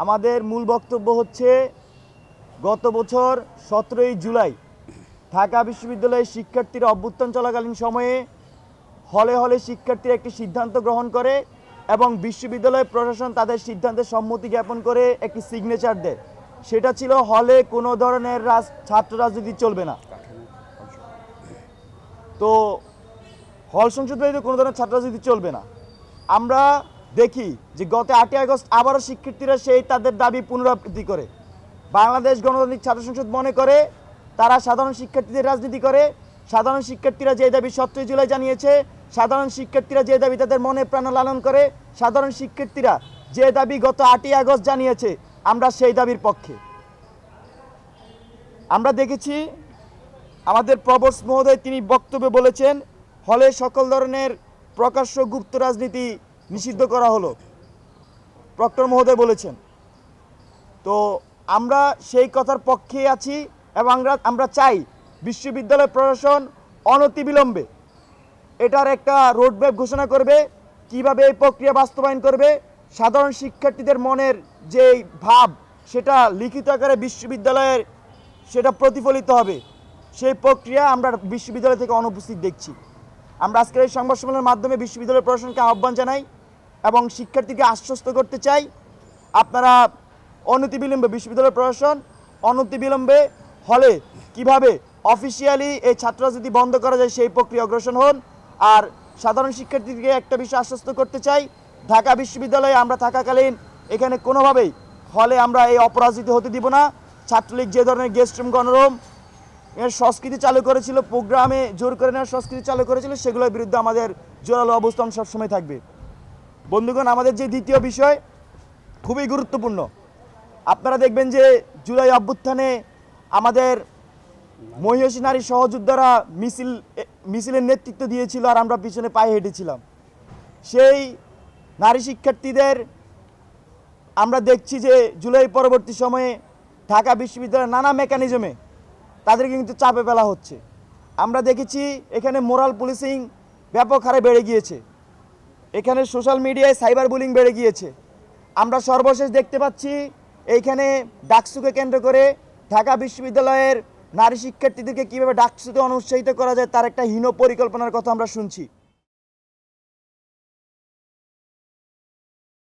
আমাদের মূল বক্তব্য হচ্ছে গত বছর 17ই জুলাই ঢাকা বিশ্ববিদ্যালয়ের শিক্ষার্থীরা অভ্যুত্থান চলাকালীন সময়ে হলে হলে শিক্ষার্থীরা একটি সিদ্ধান্ত গ্রহণ করে এবং বিশ্ববিদ্যালয় প্রশাসন তাদের সিদ্ধান্তে সম্মতি জ্ঞাপন করে একটি সিগনেচার দেয়। সেটা ছিল হলে কোনো ধরনের ছাত্র রাজনীতি চলবে না। তো হল সংসদ ব্যতীত কোনো ধরনের ছাত্র রাজনীতি চলবে না। আমরা দেখি যে গত 8ই আগস্ট আবারও শিক্ষার্থীরা সেই তাদের দাবি পুনরাবৃত্তি করে। বাংলাদেশ গণতান্ত্রিক ছাত্র সংসদ মনে করে তারা সাধারণ শিক্ষার্থীদের রাজনীতি করে। সাধারণ শিক্ষার্থীরা যে দাবি 17 জুলাই জানিয়েছে, সাধারণ শিক্ষার্থীরা যে দাবি তাদের মনে প্রাণে লালন করে, সাধারণ শিক্ষার্থীরা যে দাবি গত 8ই আগস্ট জানিয়েছে, আমরা সেই দাবির পক্ষে। আমরা দেখেছি আমাদের প্রবোস মহোদয় তিনি বক্তব্যে বলেছেন হলে সকল ধরনের প্রকাশ্য গুপ্ত রাজনীতি নিষিদ্ধ করা হলো, প্রক্টর মহোদয় বলেছেন। তো আমরা সেই কথার পক্ষে আছি এবং আমরা চাই বিশ্ববিদ্যালয় প্রশাসন অনতিবিলম্বে এটার একটা রোডম্যাপ ঘোষণা করবে, কিভাবে এই প্রক্রিয়া বাস্তবায়ন করবে। সাধারণ শিক্ষার্থীদের মনের যে ভাব সেটা লিখিত আকারে বিশ্ববিদ্যালয়ের সেটা প্রতিফলিত হবে, সেই প্রক্রিয়া আমরা বিশ্ববিদ্যালয় থেকে অনুপস্থিত দেখছি। আমরা আজকের এই সংবাদ সম্মেলনের মাধ্যমে বিশ্ববিদ্যালয় প্রশাসনকে আহ্বান জানাই এবং শিক্ষার্থীকে আশ্বস্ত করতে চাই, আপনারা অনতিবিলম্বে বিশ্ববিদ্যালয় প্রশাসন অনতিবিলম্বে হলে কিভাবে অফিসিয়ালি এই ছাত্র রাজনীতি বন্ধ করা যায় সেই প্রক্রিয়া অগ্রসর হন। আর সাধারণ শিক্ষার্থীকে একটা বিষয় আশ্বস্ত করতে চাই, ঢাকা বিশ্ববিদ্যালয়ে আমরা থাকাকালীন এখানে কোনোভাবেই হলে আমরা এই অপরাজনীতি হতে দিব না। ছাত্রলীগ যে ধরনের গেস্ট রুম গণরুম এর সংস্কৃতি চালু করেছিল, প্রোগ্রামে জোর করে নেওয়ার সংস্কৃতি চালু করেছিল, সেগুলোর বিরুদ্ধে আমাদের জোরালো অবস্থান সবসময় থাকবে। বন্ধুগণ, আমাদের যে দ্বিতীয় বিষয় খুবই গুরুত্বপূর্ণ। আপনারা দেখবেন যে জুলাই অভ্যুত্থানে আমাদের মহিষী নারী সহযোদ্ধারা মিছিলের নেতৃত্ব দিয়েছিল আর আমরা পিছনে পায়ে হেঁটেছিলাম। সেই নারী শিক্ষার্থীদের আমরা দেখছি যে জুলাই পরবর্তী সময়ে ঢাকা বিশ্ববিদ্যালয়ের নানা মেকানিজমে তাদেরকে কিন্তু চাপে ফেলা হচ্ছে। আমরা দেখেছি এখানে মোরাল পুলিশিং ব্যাপক হারে বেড়ে গিয়েছে, এখানে সোশ্যাল মিডিয়ায় সাইবার বুলিং বেড়ে গিয়েছে। আমরা সর্বশেষ দেখতে পাচ্ছি এইখানে ডাকসুকে কেন্দ্র করে ঢাকা বিশ্ববিদ্যালয়ের নারী শিক্ষার্থীদেরকে কীভাবে ডাকসুতে অনুৎসাহিত করা যায় তার একটা হীন পরিকল্পনার কথা আমরা শুনছি।